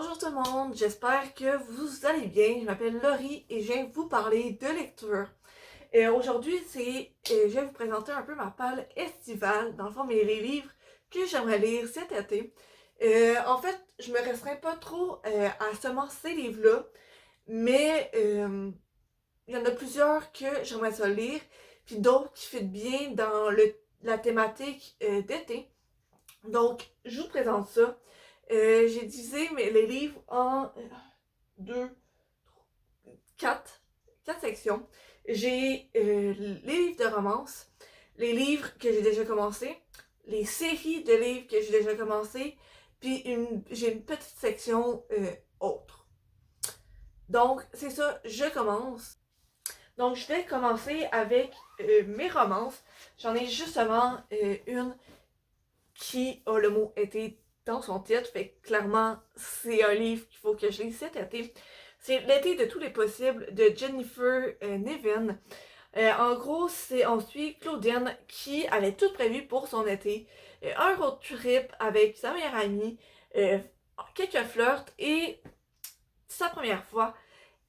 Bonjour tout le monde, j'espère que vous allez bien. Je m'appelle Laurie et je viens vous parler de lecture. Aujourd'hui, je vais vous présenter un peu ma palle estivale, dans le fond, les livres que j'aimerais lire cet été. En fait, je me restreins pas trop à seulement ces livres-là, mais il y en a plusieurs que j'aimerais ça lire, puis d'autres qui fit bien dans la thématique d'été. Donc, je vous présente ça. J'ai divisé les livres en deux, quatre sections. J'ai les livres de romance, les livres que j'ai déjà commencé, les séries de livres que j'ai déjà commencé, puis j'ai une petite section autre. Donc, c'est ça, je commence. Donc, je vais commencer avec mes romances. J'en ai justement une qui a le mot été dans son titre, fait que clairement, c'est un livre qu'il faut que je lise cet été. C'est L'été de tous les possibles de Jennifer Niven. En gros, on suit Claudienne qui avait tout prévu pour son été. Un road trip avec sa meilleure amie, euh, quelques flirts et sa première fois.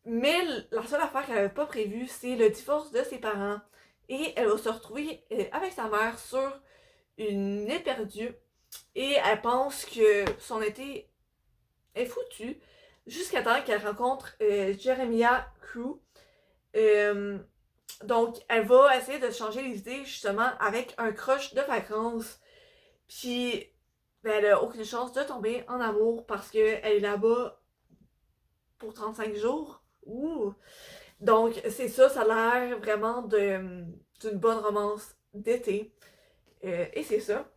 Mais la seule affaire qu'elle n'avait pas prévue, c'est le divorce de ses parents. Et elle va se retrouver avec sa mère sur une île perdue. Et elle pense que son été est foutu jusqu'à temps qu'elle rencontre Jeremiah Crew. Euh, donc, elle va essayer de changer les idées justement avec un crush de vacances. Puis, ben, elle a aucune chance de tomber en amour parce qu'elle est là-bas pour 35 jours. Ouh! Donc, c'est ça, ça a l'air vraiment d'une bonne romance d'été. Et c'est ça.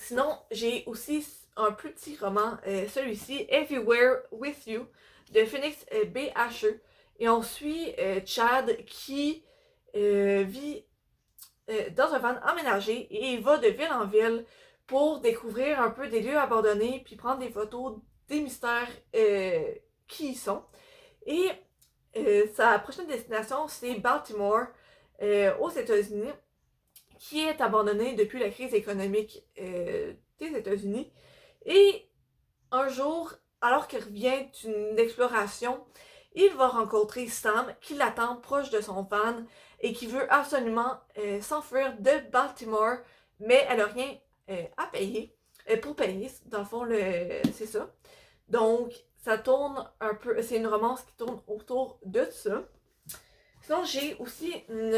Sinon, j'ai aussi un plus petit roman, celui-ci, Everywhere With You, de Phoenix B.H.E. Et on suit Chad qui vit dans un van aménagé et il va de ville en ville pour découvrir un peu des lieux abandonnés puis prendre des photos des mystères qui y sont. Et sa prochaine destination, c'est Baltimore, aux États-Unis, qui est abandonné depuis la crise économique des États-Unis. Et un jour, alors qu'il revient d'une exploration, il va rencontrer Sam qui l'attend proche de son van et qui veut absolument s'enfuir de Baltimore, mais elle n'a rien à payer. Pour payer, dans le fond, c'est ça. Donc, ça tourne un peu, c'est une romance qui tourne autour de ça. Sinon, j'ai aussi une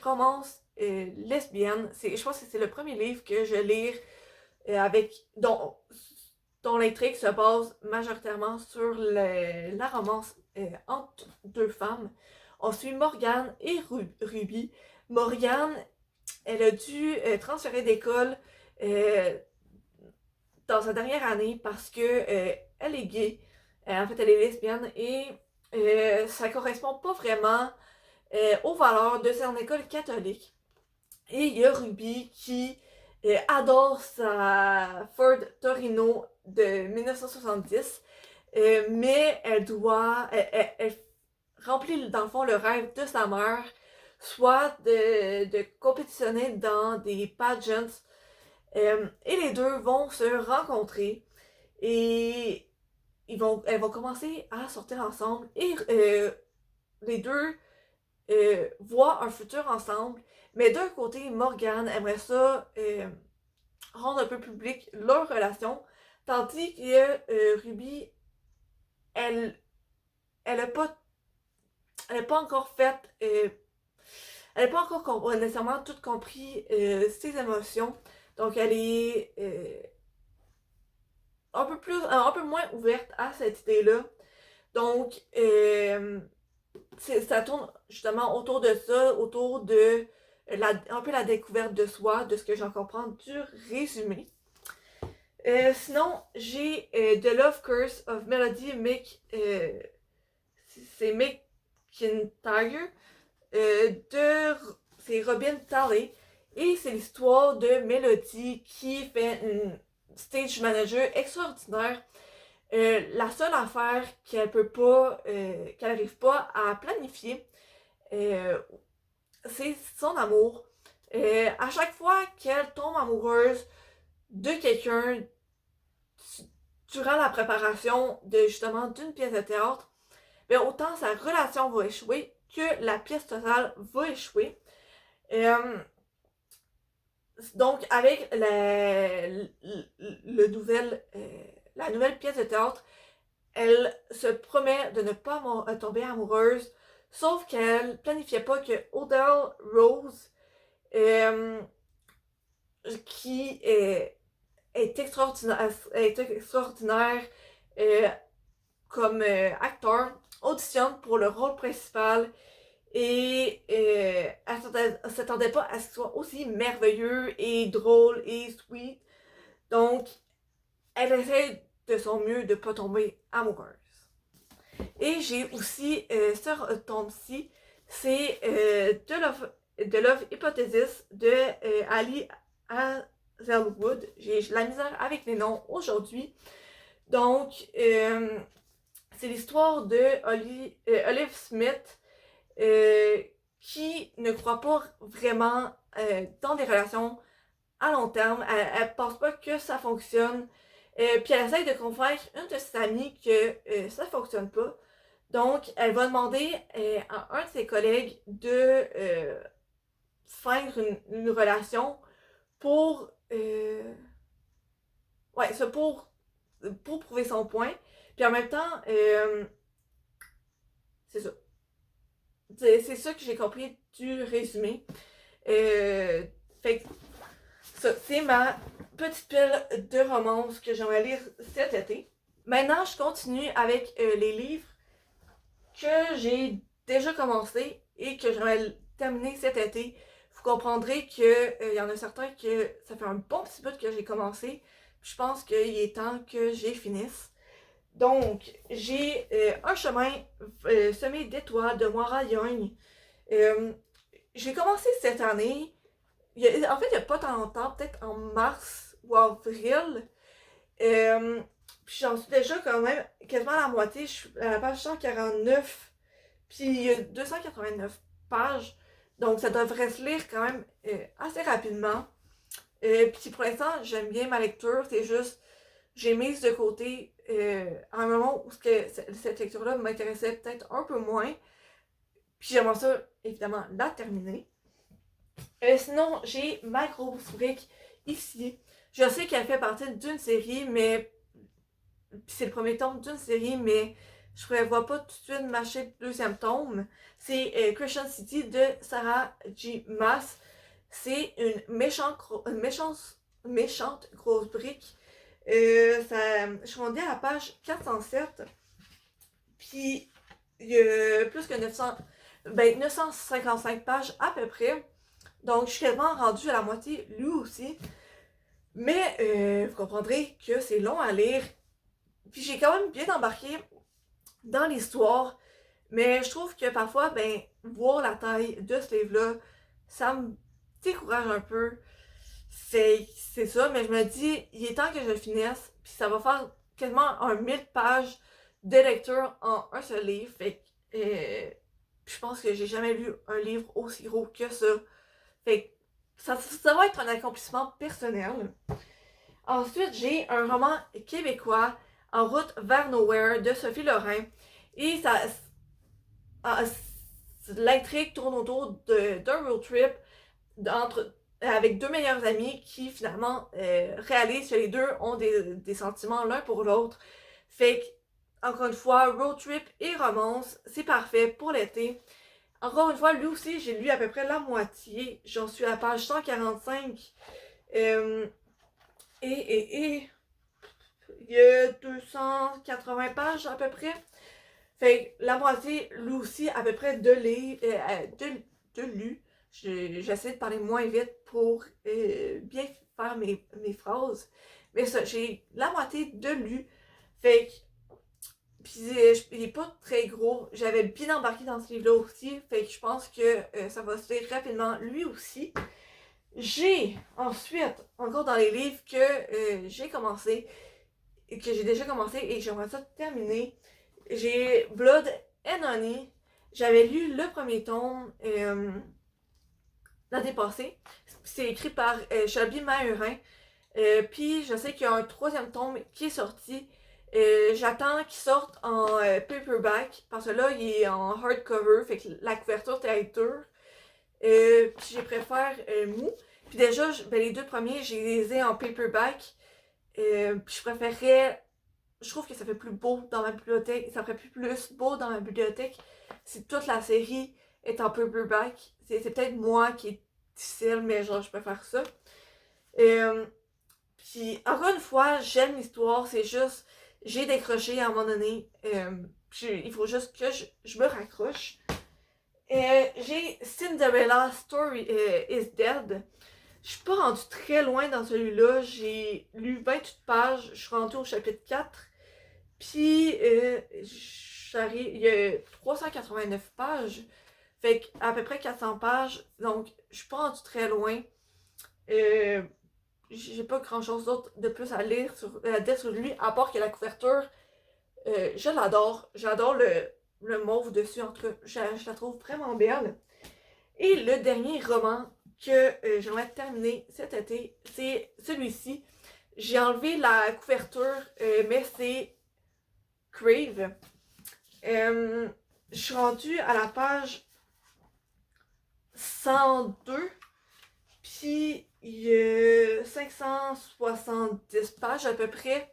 romance lesbienne. Je pense que c'est le premier livre que je lis dont l'intrigue se base majoritairement sur la romance entre deux femmes. On suit Morgane et Ruby. Morgane, elle a dû transférer d'école euh, dans sa dernière année parce que elle est gay. En fait, elle est lesbienne et ça correspond pas vraiment aux valeurs de son école catholique. Et il y a Ruby qui adore sa Ford Torino de 1970, mais elle remplit dans le fond le rêve de sa mère, soit de compétitionner dans des pageants, et les deux vont se rencontrer et elles vont commencer à sortir ensemble et les deux voient un futur ensemble. Mais d'un côté, Morgane aimerait ça rendre un peu public leur relation, tandis que Ruby, elle, elle a pas, elle a pas encore fait, elle n'a pas encore nécessairement tout compris ses émotions. Donc elle est un peu moins ouverte à cette idée-là. Donc ça tourne justement autour de ça, autour de un peu la découverte de soi, de ce que j'en comprends du résumé. Sinon, j'ai The Love Curse of Melody c'est Mick Kintyre, c'est Robin Talley, et c'est l'histoire de Melody qui fait une stage manager extraordinaire. La seule affaire qu'elle n'arrive pas à planifier, euh, c'est son amour. À chaque fois qu'elle tombe amoureuse de quelqu'un, durant la préparation de justement d'une pièce de théâtre, bien, autant sa relation va échouer que la pièce totale va échouer. Donc, avec la nouvelle pièce de théâtre, elle se promet de ne pas tomber amoureuse, sauf qu'elle planifiait pas que Odell Rose, qui est extraordinaire comme acteur, auditionne pour le rôle principal et elle s'attendait pas à ce qu'il soit aussi merveilleux et drôle et sweet. Donc, elle essaie de son mieux de pas tomber amoureuse. Et j'ai aussi ce tome-ci, c'est The Love Hypothesis de Ali Hazelwood. J'ai la misère avec les noms aujourd'hui. Donc, c'est l'histoire de Olive Smith qui ne croit pas vraiment dans des relations à long terme. Elle pense pas que ça fonctionne. Puis elle essaie de convaincre une de ses amies que ça fonctionne pas. Donc, elle va demander à un de ses collègues de faire une relation pour ouais, ça pour prouver son point. Puis en même temps, c'est ça. C'est ça que j'ai compris du résumé. Fait que ça, c'est ma petite pile de romances que j'aimerais lire cet été. Maintenant, je continue avec les livres que j'ai déjà commencé et que j'aimerais terminer cet été. Vous comprendrez que y en a certains que ça fait un bon petit bout que j'ai commencé. Je pense qu'il est temps que j'y finisse. Donc, j'ai Un chemin semé d'étoiles de Moira Young. J'ai commencé cette année. En fait, il n'y a pas tant longtemps, peut-être en mars ou avril. Puis j'en suis déjà quand même quasiment à la moitié. Je suis à la page 149. Puis il y a 289 pages. Donc ça devrait se lire quand même assez rapidement. Puis pour l'instant, j'aime bien ma lecture. C'est juste, j'ai mise de côté à un moment où cette lecture-là m'intéressait peut-être un peu moins. Puis j'aimerais ça, évidemment, la terminer. Sinon, j'ai ma grosse brique ici. Je sais qu'elle fait partie d'une série, mais c'est le premier tome d'une série, mais je prévois pas tout de suite m'acheter le deuxième tome. C'est Christian City de Sarah J. Maas. C'est une méchante grosse brique. Je suis rendue à la page 407. Puis, il y a plus que 955 pages à peu près. Donc, je suis quasiment rendue à la moitié, lui aussi. Mais vous comprendrez que c'est long à lire. Puis j'ai quand même bien embarqué dans l'histoire. Mais je trouve que parfois, voir la taille de ce livre-là, ça me décourage un peu. C'est ça, mais je me dis, il est temps que je le finisse. Puis ça va faire quasiment 1000 pages de lecture en un seul livre. Fait que je pense que j'ai jamais lu un livre aussi gros que ça. Fait que ça va être un accomplissement personnel. Ensuite, j'ai un roman québécois, En route vers Nowhere, de Sophie Lorrain. Et l'intrigue tourne autour d'un road trip avec deux meilleurs amis qui finalement réalisent que les deux ont des sentiments l'un pour l'autre. Fait que, encore une fois, road trip et romance, c'est parfait pour l'été. Encore une fois, lui aussi, j'ai lu à peu près la moitié. J'en suis à la page 145. Il y a 280 pages à peu près. Fait que la moitié, lui aussi, à peu près de lu. J'essaie de parler moins vite pour bien faire mes phrases. Mais ça, j'ai la moitié de lu. Fait que puis il est pas très gros. J'avais bien embarqué dans ce livre-là aussi. Fait que je pense que ça va se lire rapidement lui aussi. J'ai ensuite, encore dans les livres que j'ai commencé, que j'ai déjà commencé et que j'aimerais ça terminer, j'ai Blood and Honey. J'avais lu le premier tome l'année passée. C'est écrit par Shelby Mahurin. Puis je sais qu'il y a un troisième tome qui est sorti. J'attends qu'il sorte en paperback, parce que là, il est en hardcover, fait que la couverture est dure. Puis je préfère mou. Puis déjà, les deux premiers, je les ai en paperback. Puis je préférerais... Je trouve que ça fait plus beau dans ma bibliothèque. Ça ferait plus beau dans ma bibliothèque si toute la série est en paperback. C'est peut-être moi qui est difficile, mais genre, je préfère ça. Puis, encore une fois, j'aime l'histoire. C'est juste, j'ai décroché à un moment donné. Il faut juste que je me raccroche. J'ai Cinderella Story is Dead. Je suis pas rendue très loin dans celui-là. J'ai lu 28 pages. Je suis rendue au chapitre 4. Puis, il y a 389 pages. Fait qu'à peu près 400 pages. Donc, je suis pas rendue très loin. J'ai pas grand chose d'autre de plus à lire sur lui, à part que la couverture, je l'adore. J'adore le mauve dessus, en tout cas. Je la trouve vraiment belle. Et le dernier roman que j'aimerais terminer cet été, c'est celui-ci. J'ai enlevé la couverture, mais c'est Crave. Je suis rendue à la page 102, puis il y a 570 pages à peu près.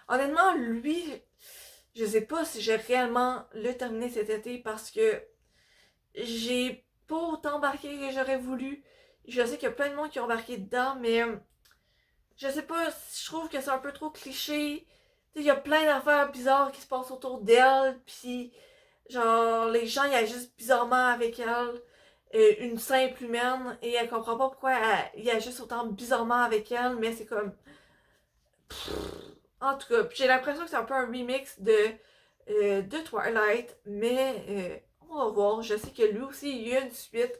Honnêtement, lui, je sais pas si j'ai réellement le terminé cet été parce que j'ai pas autant embarqué que j'aurais voulu. Je sais qu'il y a plein de monde qui ont embarqué dedans, mais je sais pas, je trouve que c'est un peu trop cliché. Il y a plein d'affaires bizarres qui se passent autour d'elle, puis genre, les gens, ils agissent bizarrement avec elle. Une simple humaine, et elle comprend pas pourquoi ils agissent autant bizarrement avec elle, mais c'est comme... En tout cas, j'ai l'impression que c'est un peu un remix de Twilight, mais on va voir. Je sais que lui aussi, il y a une suite,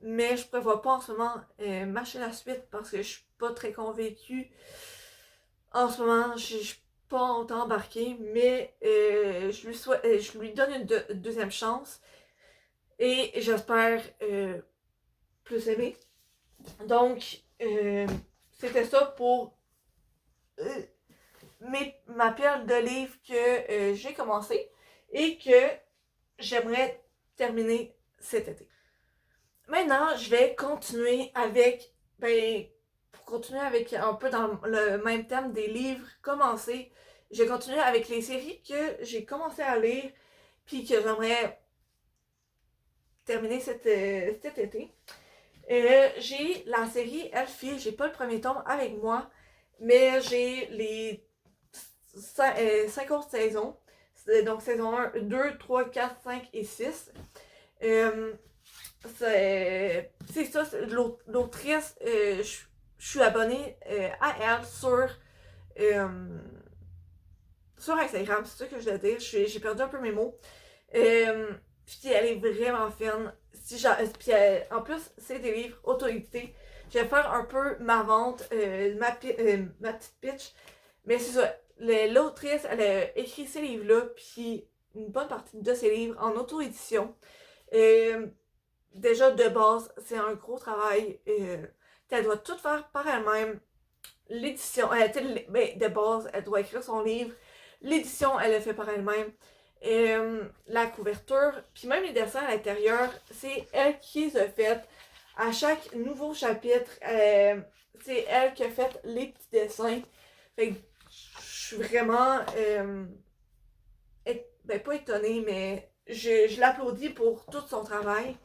mais je prévois pas en ce moment m'acheter la suite parce que je suis pas très convaincue. En ce moment, je suis pas autant embarquée, mais je lui donne une deuxième chance et j'espère plus aimer. Donc, c'était ça pour ma pile de livres que j'ai commencé et que j'aimerais terminer cet été. Maintenant, je vais continuer avec, pour continuer avec un peu dans le même thème des livres commencés, je vais continuer avec les séries que j'ai commencé à lire puis que j'aimerais terminer cet été. J'ai la série Elfie, j'ai pas le premier tome avec moi, mais j'ai les 5 autres saisons. Donc saison 1, 2, 3, 4, 5 et 6. C'est ça, l'autrice, je suis abonnée à elle sur Instagram, c'est ça que je dois dire. J'ai perdu un peu mes mots. Puis elle est vraiment fine. Puis en plus, c'est des livres auto-édités. Je vais faire un peu ma vente, ma petite pitch. Mais c'est ça, l'autrice, elle a écrit ces livres-là, puis une bonne partie de ces livres en auto-édition. Déjà, de base, c'est un gros travail. Elle doit tout faire par elle-même. L'édition, de base, elle doit écrire son livre. L'édition, elle le fait par elle-même. La couverture, puis même les dessins à l'intérieur, c'est elle qui les a fait. À chaque nouveau chapitre, c'est elle qui a fait les petits dessins. Fait que je suis vraiment, pas étonnée, mais je l'applaudis pour tout son travail.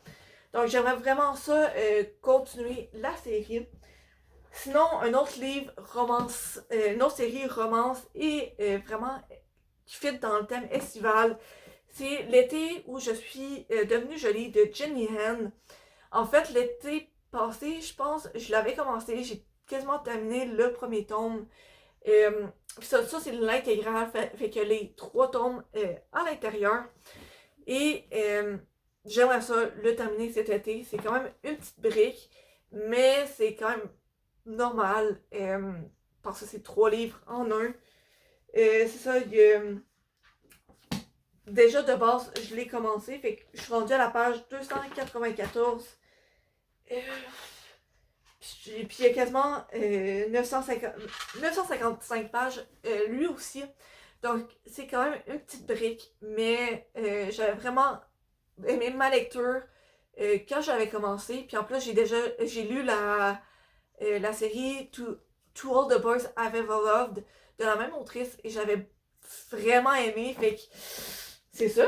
Donc j'aimerais vraiment ça, continuer la série. Sinon, un autre livre romance, une autre série romance et vraiment qui fit dans le thème estival, c'est L'été où je suis devenue jolie de Jenny Han. En fait, l'été passé, je pense, je l'avais commencé, j'ai quasiment terminé le premier tome. Ça c'est l'intégrale, fait que les 3 tomes à l'intérieur. Et j'aimerais ça le terminer cet été. C'est quand même une petite brique, mais c'est quand même normal parce que c'est 3 livres en un. C'est ça, déjà de base, je l'ai commencé, fait que je suis rendue à la page 294. Puis il y a quasiment 955 pages lui aussi. Donc, c'est quand même une petite brique, mais j'avais vraiment aimé ma lecture quand j'avais commencé. Puis en plus, j'ai lu la série To All the Boys I've Ever Loved de la même autrice et j'avais vraiment aimé. Fait que c'est ça.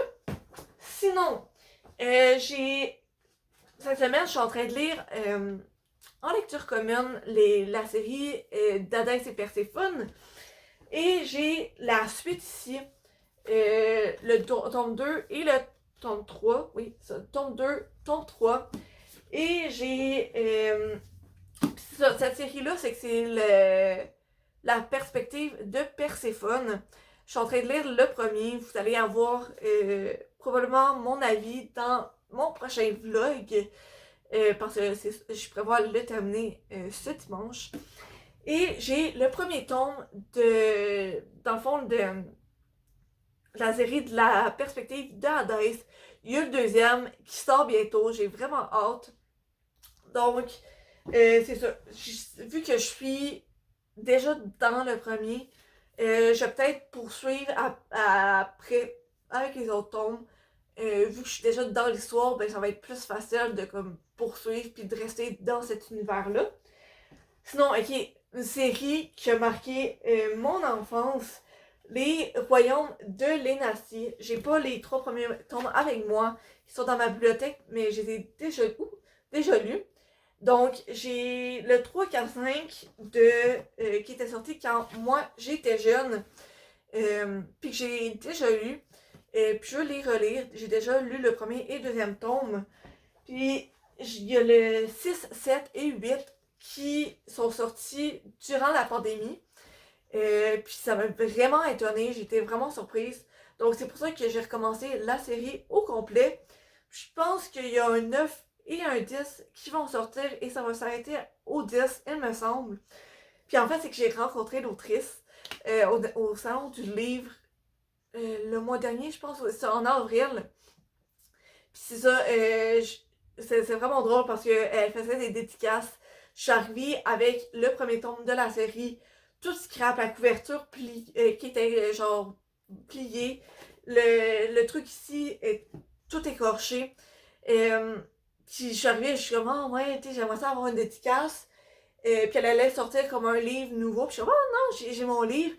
Sinon, cette semaine, je suis en train de lire en lecture commune la série d'Hadès et Perséphone. Et j'ai la suite ici, le tome 2 et le tome 3. Oui, ça, tome 2, tome 3. Et j'ai. Cette série-là, c'est que c'est la perspective de Perséphone. Je suis en train de lire le premier. Vous allez avoir probablement mon avis dans mon prochain vlog. Parce que je prévois le terminer ce dimanche. Et j'ai le premier tome dans le fond, de la série de la perspective d'Hadès. Il y a le deuxième qui sort bientôt. J'ai vraiment hâte. Donc, c'est ça. Vu que je suis déjà dans le premier, je vais peut-être poursuivre après avec les autres tomes. Vu que je suis déjà dans l'histoire, ben ça va être plus facile de comme poursuivre puis de rester dans cet univers-là. Sinon, ok, une série qui a marqué mon enfance, Les Royaumes de l'Énartie. J'ai pas les 3 premiers tomes avec moi, qui sont dans ma bibliothèque, mais je les ai déjà lus. Donc, j'ai le 3, 4, 5 qui était sorti quand moi j'étais jeune, puis que j'ai déjà lu, puis je veux les relire. J'ai déjà lu le premier et le deuxième tome. Puis, il y a le 6, 7 et 8 qui sont sortis durant la pandémie. Puis ça m'a vraiment étonnée, j'étais vraiment surprise. Donc c'est pour ça que j'ai recommencé la série au complet. Je pense qu'il y a un 9 et un 10 qui vont sortir et ça va s'arrêter au 10, il me semble. Puis en fait, c'est que j'ai rencontré l'autrice au salon du livre le mois dernier, je pense, c'est en avril. Puis c'est ça, c'est vraiment drôle parce qu'elle faisait des dédicaces. Je suis arrivée avec le premier tome de la série, tout scrap, la couverture qui était genre pliée. Le truc ici est tout écorché. Puis je suis arrivée, je suis comme, oh, ouais, j'aimerais ça avoir une dédicace. Puis elle allait sortir comme un livre nouveau. Puis je suis comme, oh non, j'ai mon livre.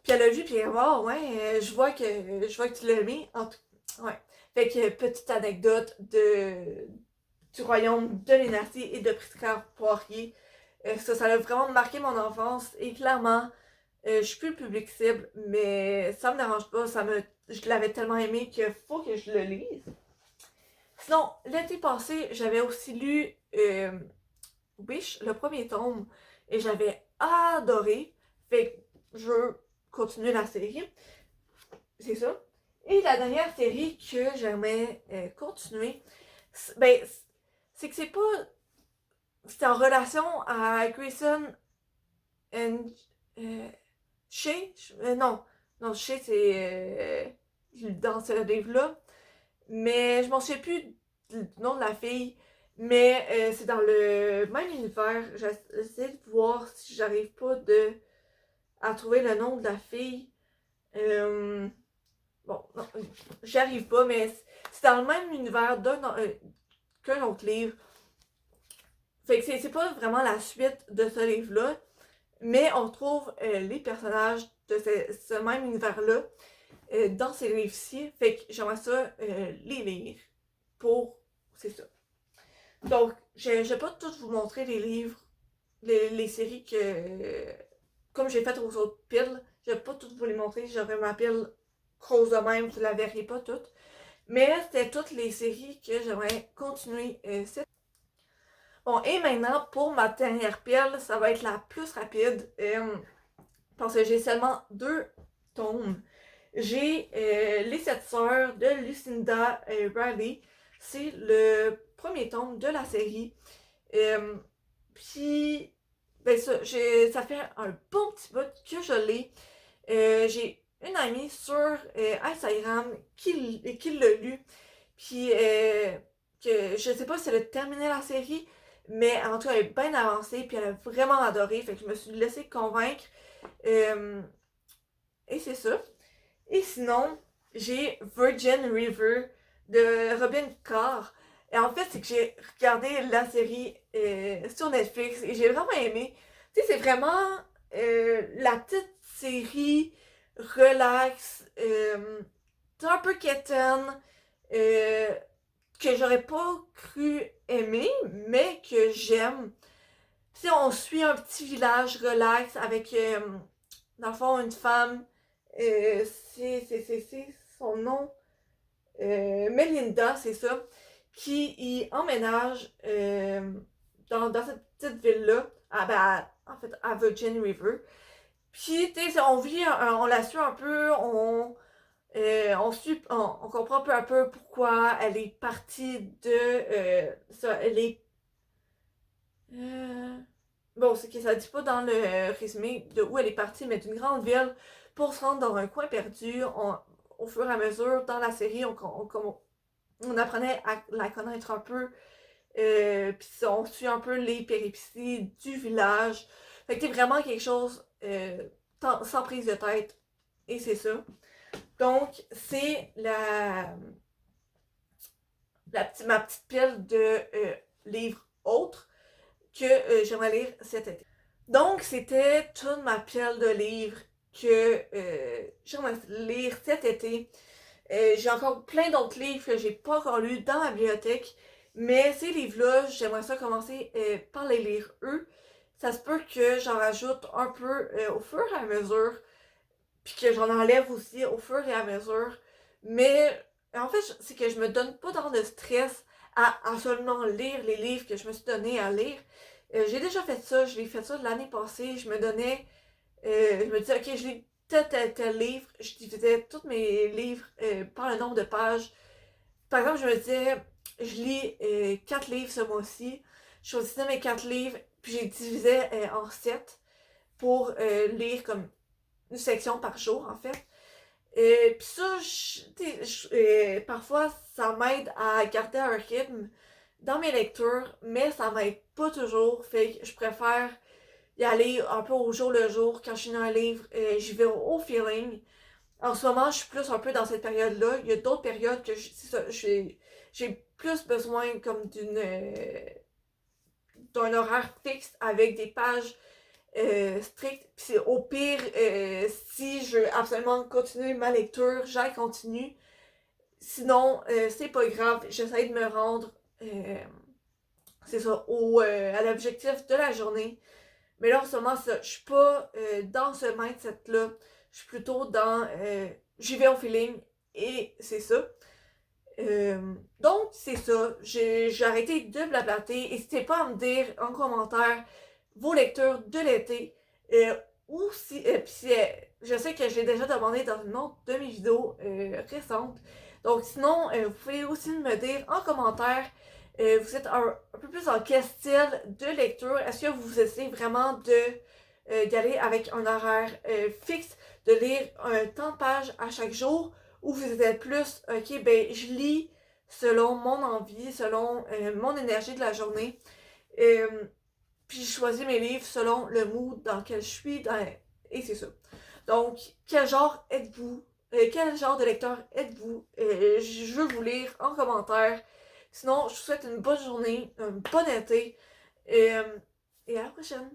Puis elle a vu, puis elle a dit, oh, ouais, je vois que tu l'as mis. En tout ouais. Fait que, petite anecdote du royaume de l'Énartie et de Prisca Poirier. Ça a vraiment marqué mon enfance et clairement, je suis plus le public cible, mais ça me dérange pas, je l'avais tellement aimé qu'il faut que je le lise. Sinon, l'été passé, j'avais aussi lu Wish, le premier tome, et j'avais adoré. Fait que je veux continuer la série. C'est ça. Et la dernière série que j'aimerais continuer, c'est que c'est pas. C'est en relation à Grayson and Shay. Non, Shay c'est dans ce livre-là. Mais je m'en souviens plus du nom de la fille. Mais c'est dans le même univers. J'essaie de voir si j'arrive pas à trouver le nom de la fille. Bon, non, j'y arrive pas, mais c'est dans le même univers qu'un autre livre. Fait que c'est pas vraiment la suite de ce livre-là, mais on trouve les personnages de ce même univers-là dans ces livres-ci. Fait que j'aimerais ça les lire pour. C'est ça. Donc, je vais pas tous vous montrer les livres, les séries comme j'ai fait aux autres piles, je vais pas toutes vous les montrer. J'aurais ma pile grosse de même, vous la verrez pas toutes. Mais c'était toutes les séries que j'aimerais continuer cette. Bon, et maintenant, pour ma dernière pile, ça va être la plus rapide, parce que j'ai seulement 2 tomes. J'ai Les 7 sœurs de Lucinda Riley. C'est le premier tome de la série. Puis, ben ça fait un bon petit bout que je l'ai. J'ai une amie sur Instagram qui l'a lu. Puis, que je sais pas si elle a terminé la série, mais en tout cas, elle est bien avancée. Puis, elle a vraiment adoré. Fait que je me suis laissée convaincre. Et c'est ça. Et sinon, j'ai Virgin River de Robin Carr. Et en fait, c'est que j'ai regardé la série sur Netflix et j'ai vraiment aimé. Tu sais, c'est vraiment la petite série relax, un peu quétaine, euh, que j'aurais pas cru aimer, mais que j'aime. Tu sais, on suit un petit village relax avec, dans le fond, une femme. C'est son nom. Melinda, c'est ça. Qui y emménage dans cette petite ville-là. En fait, à Virgin River. Puis, tu sais, on vit, on la suit un peu, on comprend peu à peu pourquoi elle est partie de ça, elle est bon, c'est que ça dit pas dans le résumé de où elle est partie, mais d'une grande ville pour se rendre dans un coin perdu. Au fur et à mesure, dans la série, on apprenait à la connaître un peu, puis on suit un peu les péripéties du village. Fait que c'est vraiment quelque chose sans prise de tête, et c'est ça. Donc, c'est ma petite pile de livres autres que j'aimerais lire cet été. Donc, c'était toute ma pile de livres que j'aimerais lire cet été. J'ai encore plein d'autres livres que j'ai pas encore lus dans ma bibliothèque, mais ces livres-là, j'aimerais ça commencer par les lire eux. Ça se peut que j'en rajoute un peu au fur et à mesure, puis que j'en enlève aussi au fur et à mesure. Mais en fait, c'est que je me donne pas tant de stress à seulement lire les livres que je me suis donné à lire. J'ai déjà fait ça, je l'ai fait ça l'année passée. Je me disais, ok, je lis tel livre, je divisais tous mes livres par le nombre de pages. Par exemple, je me disais, je lis 4 livres ce mois-ci. Je choisissais mes 4 livres, puis j'ai divisé en 7 pour lire comme une section par jour, en fait. Puis ça, parfois, ça m'aide à garder un rythme dans mes lectures, mais ça m'aide pas toujours. Fait que je préfère y aller un peu au jour le jour. Quand je finis un livre, j'y vais au feeling. En ce moment, je suis plus un peu dans cette période-là. Il y a d'autres périodes que j'ai plus besoin comme d'un horaire fixe avec des pages strictes. Puis c'est au pire, si je veux absolument continuer ma lecture, j'en continue. Sinon, c'est pas grave, j'essaie de me rendre, c'est ça, à l'objectif de la journée. Mais là, en ce moment, ça, je suis pas dans ce mindset-là. Je suis plutôt dans j'y vais au feeling et c'est ça. Donc, c'est ça. J'ai arrêté de blablater. N'hésitez pas à me dire en commentaire vos lectures de l'été. Ou si. Puis, je sais que je l'ai déjà demandé dans une autre de mes vidéos récentes. Donc, sinon, vous pouvez aussi me dire en commentaire. Vous êtes un peu plus dans quel style de lecture? Est-ce que vous essayez vraiment d'y aller avec un horaire fixe, de lire un temps de page à chaque jour? Ou vous êtes plus, ok, ben je lis selon mon envie, selon mon énergie de la journée. Euh, Puis je choisis mes livres selon le mood dans lequel je suis. Et c'est ça. Donc, quel genre êtes-vous? Quel genre de lecteur êtes-vous? Je veux vous lire en commentaire. Sinon, je vous souhaite une bonne journée, un bon été. Et à la prochaine!